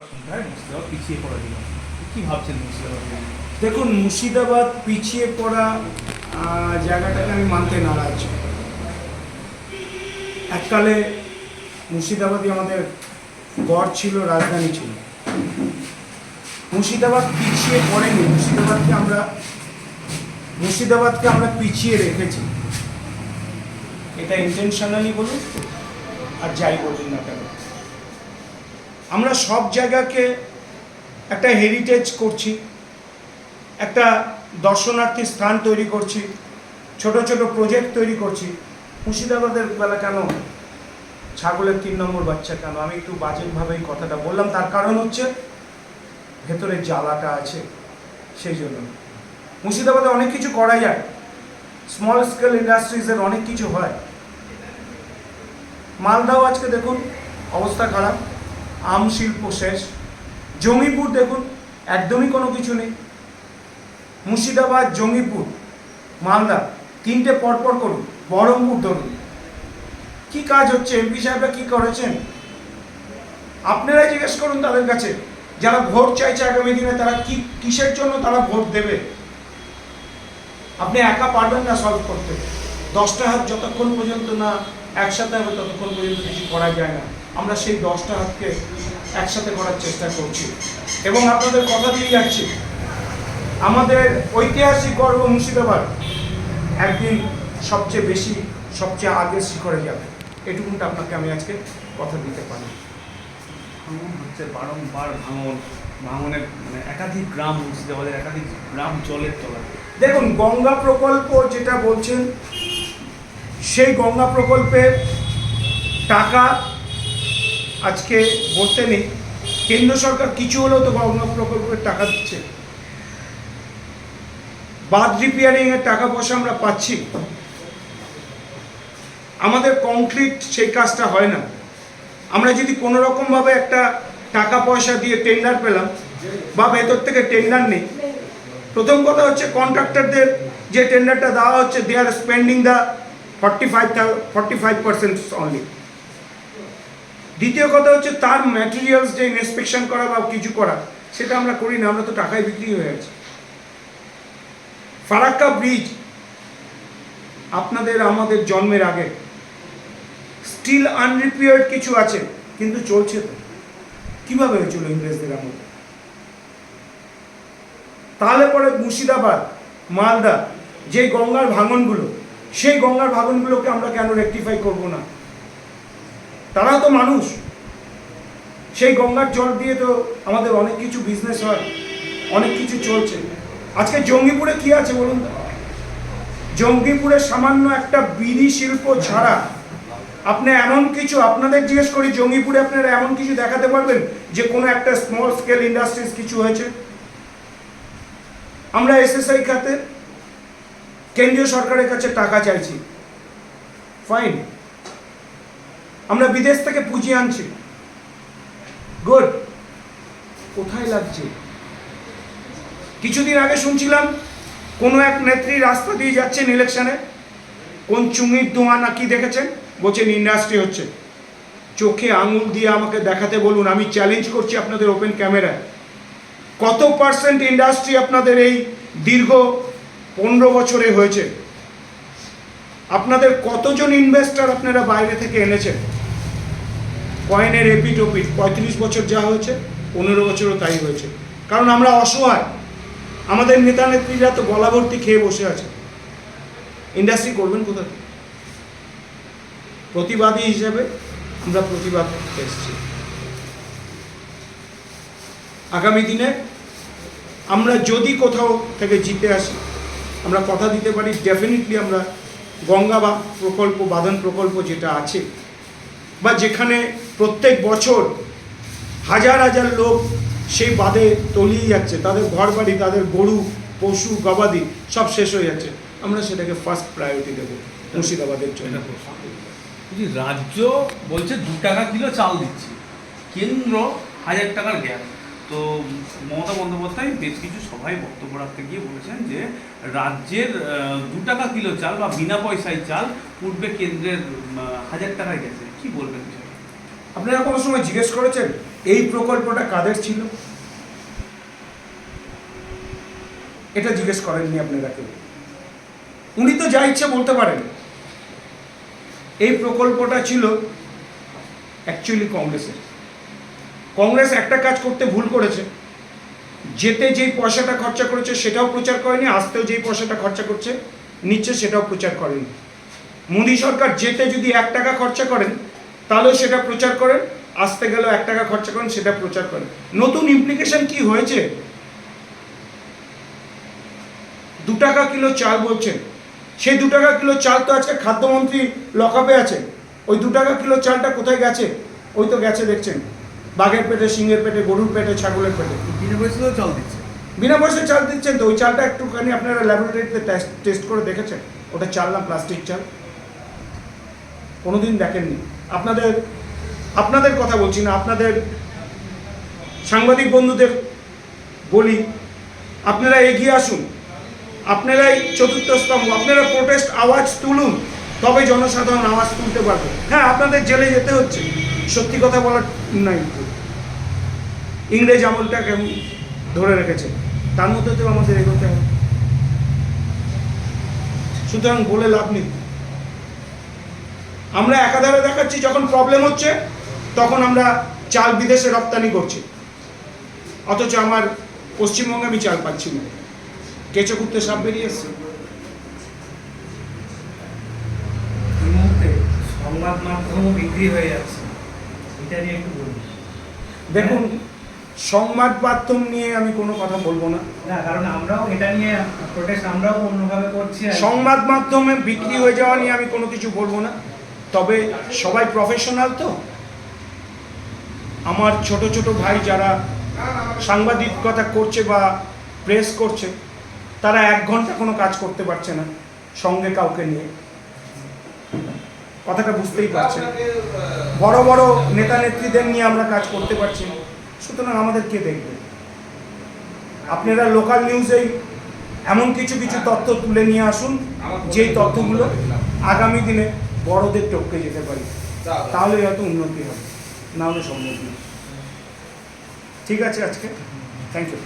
পিছিয়ে পড়া দিন কি ভাবছেন মুর্শিদাবাদ? দেখুন, মুর্শিদাবাদ পিছিয়ে পড়া জায়গাটাকে আমি মানতে নারাজ। এককালে মুর্শিদাবাদই আমাদের গড় ছিল, রাজধানী ছিল। মুর্শিদাবাদ পিছিয়ে পড়েনি, মুর্শিদাবাদকে আমরা পিছিয়ে রেখেছি। এটা ইন্টেনশনালি বলুন আর যাই বলুন না কেন, আমরা সব জায়গাকে একটা হেরিটেজ করছি, একটা দর্শনার্থী স্থান তৈরি করছি, ছোট ছোট প্রজেক্ট তৈরি করছি। মুর্শিদাবাদের বেলা কেন ছাগলের 3 নম্বর বাচ্চা কেন? আমি একটু বাজেভাবেই কথাটা বললাম, তার কারণ হচ্ছে ভেতরে জ্বালাটা আছে, সেই জন্য। মুর্শিদাবাদে অনেক কিছু করা যায়, স্মল স্কেল ইন্ডাস্ট্রিজের অনেক কিছু হয়। মালদাও আজকে দেখুন অবস্থা খারাপ, আম শিল্প শেষ। জঙ্গিপুর দেখুন একদমই কোনো কিছু নেই। মুর্শিদাবাদ, জঙ্গিপুর, মালদা, 3টে পরপর করুন, বহরমপুর ধরুন, কি কাজ হচ্ছে? এমপি সাহেবরা কি করেছেন আপনারাই জিজ্ঞেস করুন তাদের কাছে। যারা ভোট চাইছে আগামী দিনে, তারা কিসের জন্য তারা ভোট দেবে? আপনি একা পারবেন না সলভ করতে। 10টা হাত যতক্ষণ পর্যন্ত না একসাথে হবে ততক্ষণ পর্যন্ত কিছু করা যায় না। আমরা সেই 10টা হাতকে একসাথে করার চেষ্টা করছি এবং আপনাদের কথা দিয়ে যাচ্ছি, আমাদের ঐতিহাসিক গর্ব মুর্শিদাবাদ একদিন সবচেয়ে আগের শিখরে যাবে। এটুকুনটা আপনাকে আমি আজকে কথা দিতে পারি। ভাঙন হচ্ছে বারংবার, ভাঙনের মানে একাধিক গ্রাম, মুর্শিদাবাদের একাধিক গ্রাম জলের তলা। দেখুন, গঙ্গা প্রকল্প যেটা বলছেন, সেই গঙ্গা প্রকল্পের টাকা আজকে বলতে নেই। কেন্দ্র সরকার কিছু হলেও তো গঙ্গা প্রকল্পের টাকা দিচ্ছে, বাঁধ রিপেয়ারিংয়ের টাকা পয়সা আমরা পাচ্ছি। আমাদের কংক্রিট সেই কাজটা হয় না। আমরা যদি কোনো রকমভাবে একটা টাকা পয়সা দিয়ে টেন্ডার পেলাম বা ভেতর থেকে টেন্ডার নেই, প্রথম কথা হচ্ছে কন্ট্রাক্টরদের যে টেন্ডারটা দেওয়া হচ্ছে, দে আর স্পেন্ডিং দ্য 45% অনলি। দ্বিতীয় কথা হচ্ছে তার ম্যাটেরিয়ালস যে ইন্সপেকশন করা বা কিছু করা, সেটা আমরা করি না, আমরা তো টাকায় বিক্রি হয়ে গেছে। ফারাক্কা ব্রিজ আপনাদের আমাদের জন্মের আগে, স্টিল আনরিপেয়ার্ড কিছু আছে কিন্তু চলছে তো। কিভাবে হয়েছিল ইংরেজদের আমলে? তাহলে পরে মুর্শিদাবাদ, মালদা, যে গঙ্গার ভাঙনগুলো, সেই গঙ্গার ভাঙনগুলোকে আমরা কেন রেকটিফাই করব না? তারাও তো মানুষ। সেই গঙ্গার জল দিয়ে তো আমাদের অনেক কিছু বিজনেস হয়, অনেক কিছু চলছে। আজকে জঙ্গিপুরে কি আছে বলুন তো? জঙ্গিপুরে সামান্য একটা বিড়ি শিল্প ছাড়া আপনি এমন কিছু, আপনাদের জিজ্ঞেস করি, জঙ্গিপুরে আপনারা এমন কিছু দেখাতে পারবেন যে কোনো একটা স্মল স্কেল ইন্ডাস্ট্রিজ কিছু হয়েছে? আমরা এসএসআই খাতে কেন্দ্রীয় সরকারের কাছে টাকা চাইছি, ফাইন। আমরা বিদেশ থেকে পুঁজি আনছি, গুড। কোথায় লাগছে? কিছুদিন আগে শুনছিলাম কোনো এক নেত্রী রাস্তা দিয়ে যাচ্ছেন ইলেকশনে, কোন চুঙির ধোঁয়া না কি দেখেছেন, বলছেন ইন্ডাস্ট্রি হচ্ছে। চোখে আঙুল দিয়ে আমাকে দেখাতে বলুন, আমি চ্যালেঞ্জ করছি আপনাদের ওপেন ক্যামেরায়, কত পার্সেন্ট ইন্ডাস্ট্রি আপনাদের এই দীর্ঘ 15 বছরে হয়েছে? আপনাদের কতজন ইনভেস্টর আপনারা বাইরে থেকে এনেছেন? কয়েনের এপিট ওপিট, 35 বছর যা হয়েছে 15 বছরও তাই হয়েছে। কারণ আমরা অসহায়, আমাদের নেতা নেত্রীরা তো গলা ভর্তি খেয়ে বসে আছে। ইন্ডাস্ট্রি করবেন কোথায়? প্রতিবাদী হিসেবে আমরা প্রতিবাদ করতে এসেছি। আগামী দিনে আমরা যদি কোথাও থেকে জিতে আসি, আমরা কথা দিতে পারি, ডেফিনেটলি আমরা গঙ্গা প্রকল্প, বাঁধন প্রকল্প যেটা আছে, বা যেখানে প্রত্যেক বছর হাজার হাজার লোক সেই বাঁধে তলিয়ে যাচ্ছে, তাদের ঘর বাড়ি, তাদের গরু, পশু, গবাদি সব শেষ হয়ে যাচ্ছে, আমরা সেটাকে ফার্স্ট প্রায়োরিটি দেবো মুর্শিদাবাদের জন্য। রাজ্য বলছে 2 টাকা কিলো চাল দিচ্ছে, কেন্দ্র 1000 টাকার গ্যাস। তো মমতা বন্দ্যোপাধ্যায় বেশ কিছু সভায় বক্তব্য রাখতে গিয়ে বলেছেন যে রাজ্যের 2 টাকা কিলো চাল বা বিনা পয়সায় চাল পূর্বে কেন্দ্রের 1000 টাকায় গেছে। কি বলবেন? আপনারা কোনো সময় জিজ্ঞেস করেছেন এই প্রকল্পটা কাদের ছিল এটা জিজ্ঞেস করেননি আপনারা কেউ। উনি তো যা ইচ্ছে বলতে পারেন। এই প্রকল্পটা ছিল অ্যাকচুয়ালি কংগ্রেসের। কংগ্রেস একটা কাজ করতে ভুল করেছে, যেতে যেই পয়সাটা খরচা করেছে সেটাও প্রচার করেনি, আসতেও যেই পয়সাটা খরচা করছে নিচ্ছে সেটাও প্রচার করেনি। মোদী সরকার যেতে যদি 1 টাকা খরচা করেন তাহলেও সেটা প্রচার করেন, আসতে গেলেও 1 টাকা খরচা করেন সেটা প্রচার করেন। নতুন ইমপ্লিকেশন কি হয়েছে? 2 টাকা কিলো চাল বলছেন, সেই 2 টাকা কিলো চাল তো আজকে খাদ্যমন্ত্রী লকআপে আছে। ওই 2 টাকা কিলো চালটা কোথায় গেছে? ওই তো গেছে দেখছেন বাঘের পেটে, সিংহের পেটে, গরুর পেটে, ছাগলের পেটে। বিনা পয়সাতেও চাল দিচ্ছে। বিনা পয়সায় চাল দিচ্ছেন তো ওই চালটা একটুখানি আপনারা ল্যাবরেটরিতে টেস্ট করে দেখেছেন ওটা চাল না প্লাস্টিক চাল? কোনোদিন দেখেননি। আপনাদের কথা বলছি না, আপনাদের সাংবাদিক বন্ধুদের বলি, আপনারা এগিয়ে আসুন, আপনারাই চতুর্থ স্তম্ভ, আপনারা প্রোটেস্ট আওয়াজ তুলুন, তবে জনসাধারণ আওয়াজ তুলতে পারবে। হ্যাঁ, আপনাদের জেলে যেতে হচ্ছে, সত্যি কথা বলার নাই, ইংরেজ আমলটা কেমন ধরে রেখেছে, তার মধ্যে তো আমাদের এগোতে হবে। সুতরাং বলে লাভ নেই। আমরা একাধারে দেখাচ্ছি যখন প্রবলেম হচ্ছে তখন আমরা চাল বিদেশে রপ্তানি করছি, অথচ আমার পশ্চিমবঙ্গে আমি চাল পাচ্ছি না। কেঁচো কুত্তে সাপ বেরিয়ে এসছে। এই মুহূর্তে সংবাদ মাধ্যমও বিক্রি হয়ে যাচ্ছে, এটা নিয়ে একটু বলুন। দেখুন, সংবাদ মাধ্যম নিয়ে আমি কোনো কথা বলবো না। না, কারণ আমরাও এটা নিয়ে প্রোটেস্ট আমরাও অন্যভাবে করছি। সংবাদ মাধ্যমে বিক্রি হয়ে যাওয়া নিয়ে আমি কোনো কিছু বলবো না, তবে সবাই প্রফেশনাল তো। আমার ছোট ছোট ভাই যারা সাংবাদিকতা করছে বা প্রেস করছে, তারা 1 ঘন্টা কোনো কাজ করতে পারছে না সঙ্গে কাউকে নিয়ে, কথাটা বুঝতেই পারছেন। বড় বড় নেতা নেত্রীদের নিয়ে আমরা কাজ করতে পারছি না, সুতরাং আমাদের কে দেখবে? আপনারা লোকাল নিউজেই এমন কিছু কিছু তথ্য তুলে নিয়ে আসুন যেই তথ্যগুলো আগামী দিনে বড়দের টপকে যেতে পারে, তাহলে হয়তো উন্নতি হবে, না হলে সম্ভব না। ঠিক আছে, আজকে থ্যাংক ইউ।